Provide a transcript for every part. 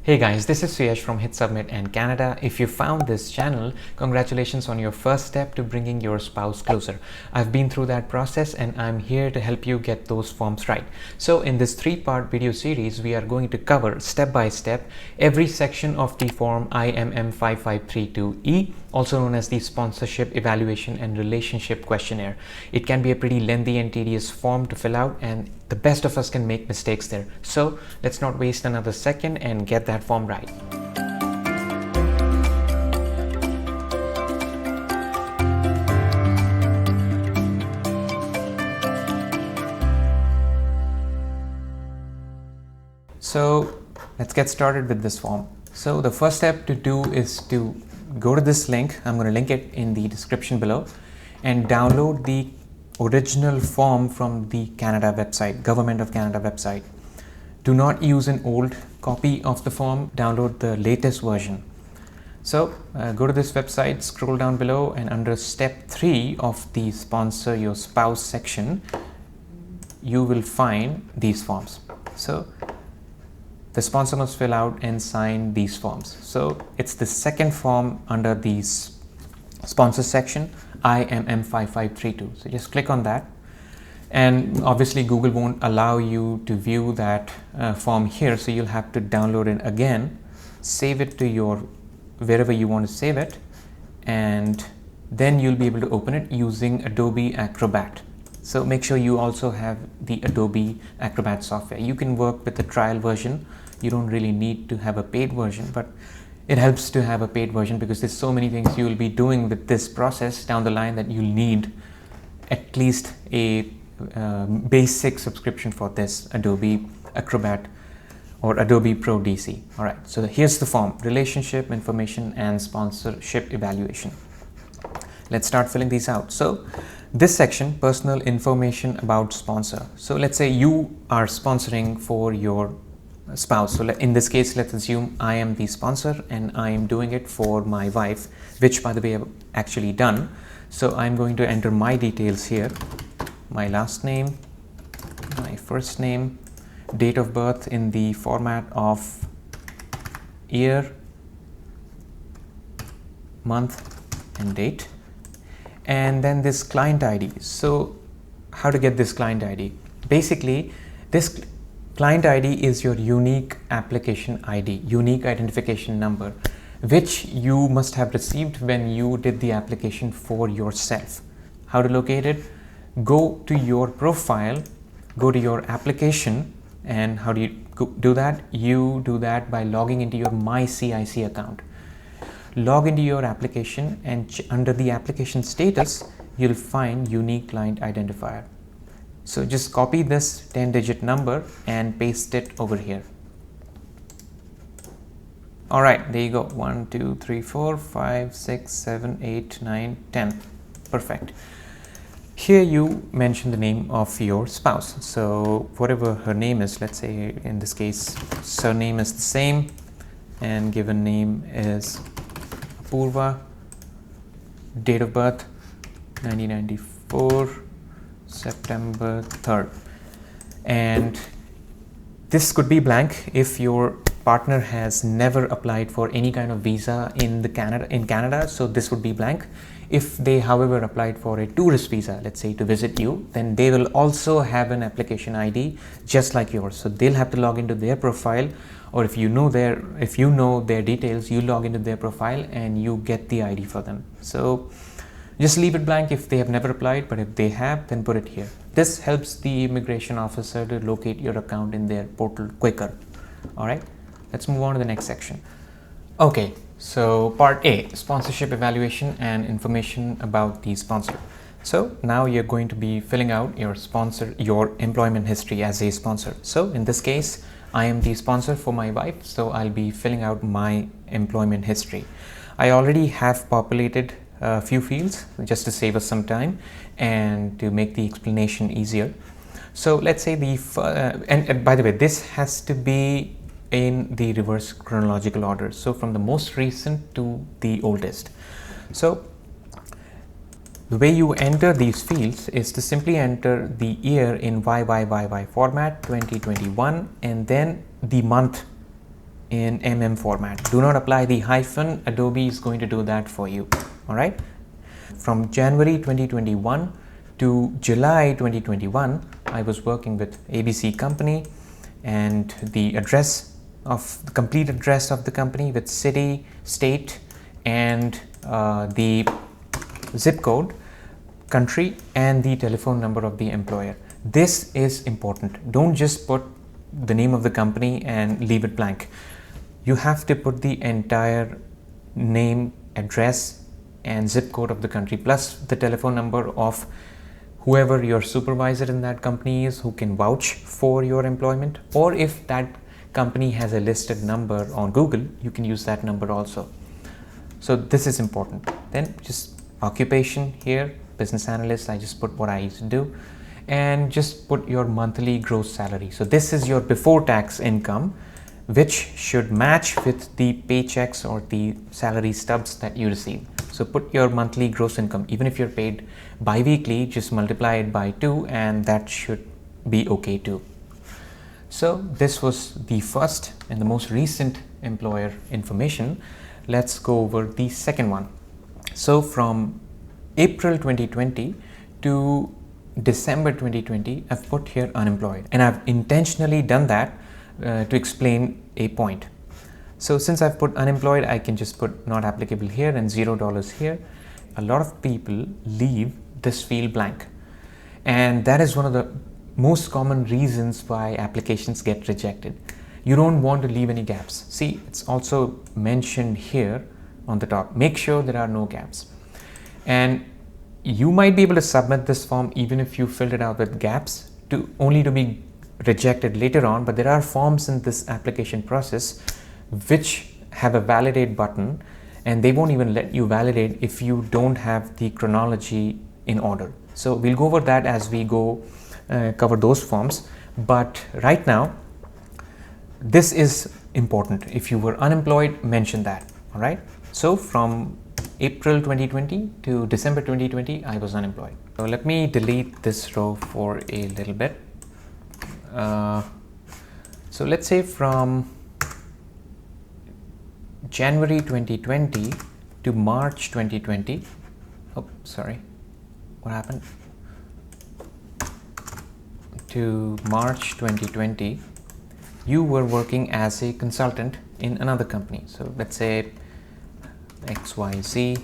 Hey guys, this is Suyash from Hit Submit and Canada. If you found this channel, congratulations on your first step to bringing your spouse closer. I've been through that process and I'm here to help you get those forms right. So in this 3-part video series, we are going to cover step by step every section of the form IMM 5532E, also known as the Sponsorship Evaluation and Relationship Questionnaire. It can be a pretty lengthy and tedious form to fill out, and the best of us can make mistakes there. So let's not waste another second and get that form right. So let's get started with this form. So the first step to do is to go to this link. I'm going to link it in the description below, and download the original form from the Canada website, Government of Canada website. Do not use an old copy of the form, download the latest version. So go to this website, scroll down below, and under step 3 of the sponsor your spouse section, you will find these forms. So the sponsor must fill out and sign these forms. So it's the second form under the sponsor section, IMM 5532. So just click on that, and obviously Google won't allow you to view that form here, so you'll have to download it again, save it to your wherever you want to save it, and then you'll be able to open it using Adobe Acrobat. So make sure you also have the Adobe Acrobat software. You can work with the trial version. You don't really need to have a paid version, but it helps to have a paid version because there's so many things you will be doing with this process down the line that you'll need at least a basic subscription for this Adobe Acrobat or Adobe Pro DC. All right, so here's the form: relationship, information, and sponsorship evaluation. Let's start filling these out. So this section, personal information about sponsor. So let's say you are sponsoring for your spouse. So in this case, let's assume I am the sponsor and I am doing it for my wife, which by the way I've actually done. So I'm going to enter my details here: my last name, my first name, date of birth in the format of year, month, and date, and then this client ID. So how to get this client ID? Basically, this client ID is your unique application ID, unique identification number, which you must have received when you did the application for yourself. How to locate it? Go to your profile, go to your application, and how do you do that? You do that by logging into your MyCIC account. Log into your application, and under the application status, you'll find unique client identifier. So just copy this 10-digit number and paste it over here. All right, there you go. 1, 2, 3, 4, 5, 6, 7, 8, 9, 10. Perfect. Here you mention the name of your spouse. So whatever her name is, let's say in this case, surname is the same, and given name is Apurva, date of birth 1994, September 3rd. And this could be blank if your partner has never applied for any kind of visa in Canada, so this would be blank. If they, however, applied for a tourist visa, let's say to visit you, then they will also have an application ID just like yours. So they'll have to log into their profile, or if you know their details, you log into their profile and you get the ID for them. So just leave it blank if they have never applied, but if they have, then put it here. This helps the immigration officer to locate your account in their portal quicker. All right, let's move on to the next section. Okay, so part A, sponsorship evaluation and information about the sponsor. So now you're going to be filling out your employment history as a sponsor. So in this case, I am the sponsor for my wife, so I'll be filling out my employment history. I already have populated a few fields just to save us some time and to make the explanation easier. So let's say and by the way, this has to be in the reverse chronological order, so from the most recent to the oldest. So the way you enter these fields is to simply enter the year in YYYY format 2021, and then the month in format. Do not apply the hyphen. Adobe is going to do that for you. All right. From January 2021 to July 2021, I was working with ABC company, and the complete address of the company with city, state, and the zip code, country, and the telephone number of the employer. This is important. Don't just put the name of the company and leave it blank. You have to put the entire name, address, and zip code of the country, plus the telephone number of whoever your supervisor in that company is, who can vouch for your employment, or if that company has a listed number on Google, you can use that number also. So this is important. Then just occupation here, business analyst, I just put what I used to do, and just put your monthly gross salary. So this is your before tax income, which should match with the paychecks or the salary stubs that you receive. So put your monthly gross income. Even if you're paid bi-weekly, just multiply it by 2 and that should be okay too. So this was the first and the most recent employer information. Let's go over the second one. So from April 2020 to December 2020, I've put here unemployed, and I've intentionally done that to explain a point. So since I've put unemployed, I can just put not applicable here and $0 here. A lot of people leave this field blank, and that is one of the most common reasons why applications get rejected. You don't want to leave any gaps. See, it's also mentioned here on the top. Make sure there are no gaps. And you might be able to submit this form even if you filled it out with gaps, only to be rejected later on. But there are forms in this application process which have a validate button, and they won't even let you validate if you don't have the chronology in order. So we'll go over that as we go cover those forms. But right now, this is important. If you were unemployed, mention that. All right. So from April 2020 to December 2020, I was unemployed. So let me delete this row for a little bit. So let's say from January 2020 to March 2020. Oh, sorry. What happened? To March 2020, you were working as a consultant in another company. So let's say XYZ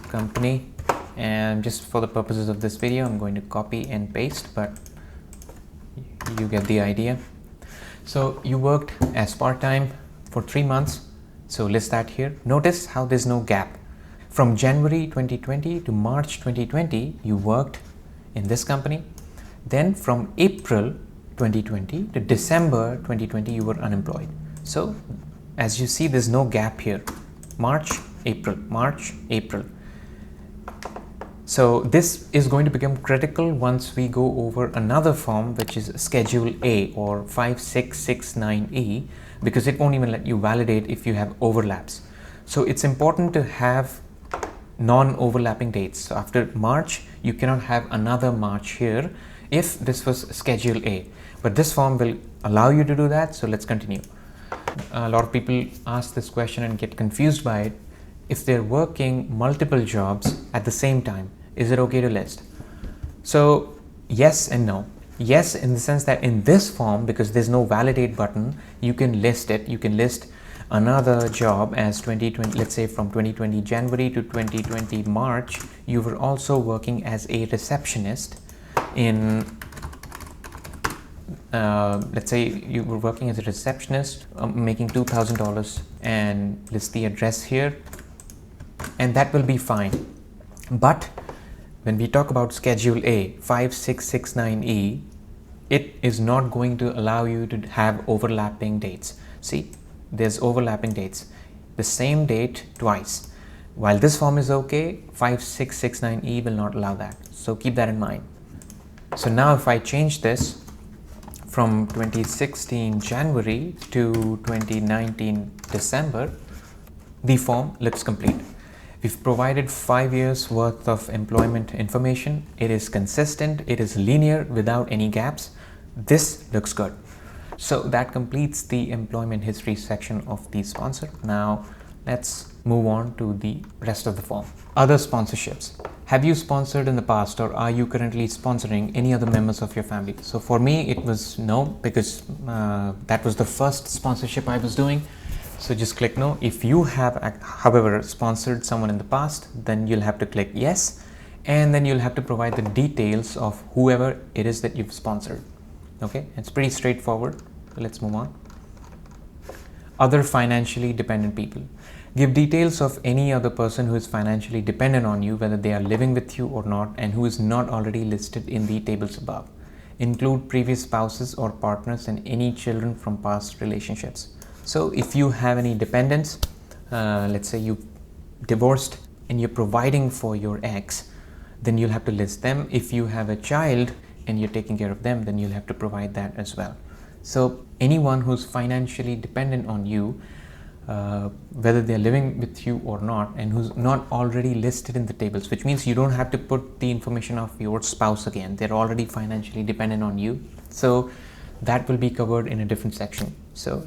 company, and just for the purposes of this video, I'm going to copy and paste, but you get the idea. So you worked as part-time for 3 months. So list that here. Notice how there's no gap. From January 2020 to March 2020, you worked in this company. Then from April 2020 to December 2020, you were unemployed. So as you see, there's no gap here. March, April, March, April. So this is going to become critical once we go over another form, which is Schedule A or 5669E, because it won't even let you validate if you have overlaps. So it's important to have non-overlapping dates. So after March, you cannot have another March here if this was Schedule A. But this form will allow you to do that. So let's continue. A lot of people ask this question and get confused by it. If they're working multiple jobs at the same time, is it okay to list? So yes and no. Yes, in the sense that in this form, because there's no validate button, you can list it. You can list another job as 2020, let's say from 2020 January to 2020 March, you were also working as a receptionist in, let's say you were working as a receptionist, making $2,000, and list the address here, and that will be fine. But when we talk about Schedule A, 5669E, it is not going to allow you to have overlapping dates. See, there's overlapping dates. The same date twice. While this form is okay, 5669E will not allow that. So keep that in mind. So now if I change this from 2016 January to 2019 December, the form looks complete. We've provided 5 years worth of employment information. It is consistent, it is linear without any gaps. This looks good. So that completes the employment history section of the sponsor. Now let's move on to the rest of the form. Other sponsorships. Have you sponsored in the past, or are you currently sponsoring any other members of your family? So for me, it was no, because that was the first sponsorship I was doing. So just click no. If you have, however, sponsored someone in the past, then you'll have to click yes. And then you'll have to provide the details of whoever it is that you've sponsored. Okay, it's pretty straightforward. Let's move on. Other financially dependent people. Give details of any other person who is financially dependent on you, whether they are living with you or not, and who is not already listed in the tables above. Include previous spouses or partners and any children from past relationships. So if you have any dependents, let's say you divorced and you're providing for your ex, then you'll have to list them. If you have a child and you're taking care of them, then you'll have to provide that as well. So anyone who's financially dependent on you, whether they're living with you or not, and who's not already listed in the tables, which means you don't have to put the information of your spouse again. They're already financially dependent on you. So that will be covered in a different section. So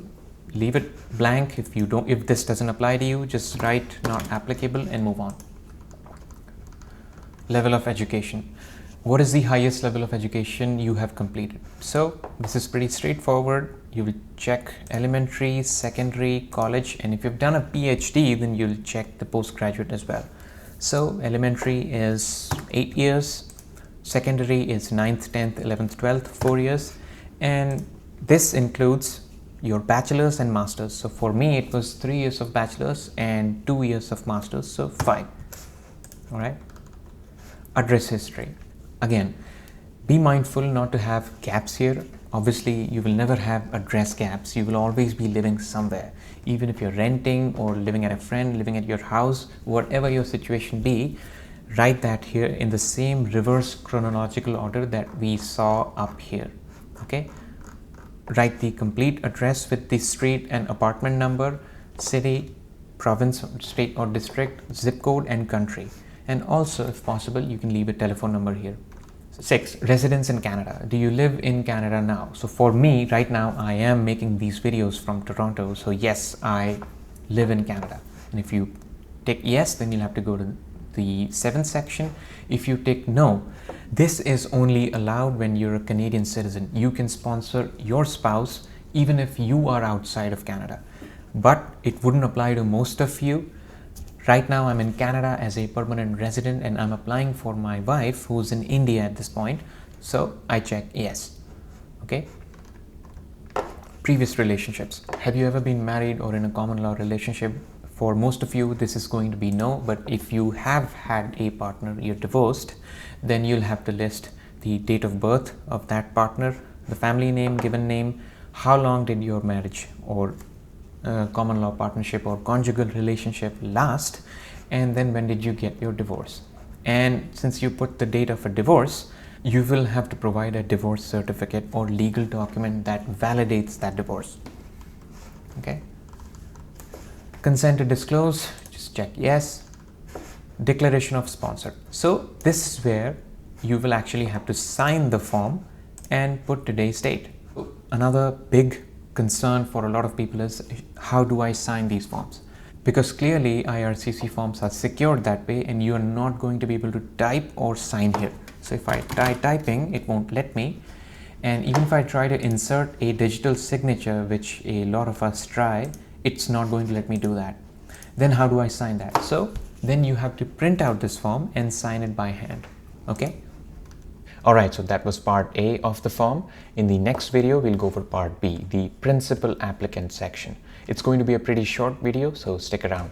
leave it blank. If this doesn't apply to you, just write not applicable and move on. Level of education. What is the highest level of education you have completed? So this is pretty straightforward. You will check elementary, secondary, college, and if you've done a PhD, then you'll check the postgraduate as well. So elementary is 8 years, secondary is 9th, 10th, 11th, 12th, 4 years, and this includes your bachelor's and master's. So for me, it was 3 years of bachelor's and 2 years of master's, so 5. All right. Address history. Again, be mindful not to have gaps here. Obviously, you will never have address gaps. You will always be living somewhere. Even if you're renting or living at a friend, living at your house, whatever your situation be, write that here in the same reverse chronological order that we saw up here. Okay. Write the complete address with the street and apartment number, city, province, state or district, zip code and country. And also, if possible, you can leave a telephone number here. 6. Residence in Canada. Do you live in Canada now? So for me, right now, I am making these videos from Toronto. So yes, I live in Canada. And if you tick yes, then you'll have to go to the 7th section. If you tick no, this is only allowed when you're a Canadian citizen. You can sponsor your spouse even if you are outside of Canada. But it wouldn't apply to most of you. Right now, I'm in Canada as a permanent resident and I'm applying for my wife who's in India at this point. So I check yes. Okay. Previous relationships. Have you ever been married or in a common law relationship? For most of you, this is going to be no. But if you have had a partner, you're divorced, then you'll have to list the date of birth of that partner, the family name, given name, how long did your marriage or common law partnership or conjugal relationship last, and then when did you get your divorce. And since you put the date of a divorce, you will have to provide a divorce certificate or legal document that validates that divorce. Okay. Consent to disclose, just check yes. Declaration of sponsor. So this is where you will actually have to sign the form and put today's date. Another big concern for a lot of people is, how do I sign these forms? Because clearly IRCC forms are secured that way and you are not going to be able to type or sign here. So if I try typing, it won't let me. And even if I try to insert a digital signature, which a lot of us try, it's not going to let me do that. Then how do I sign that? So then you have to print out this form and sign it by hand. Okay. Alright, so that was part A of the form. In the next video, we'll go for part B, the principal applicant section. It's going to be a pretty short video, so stick around.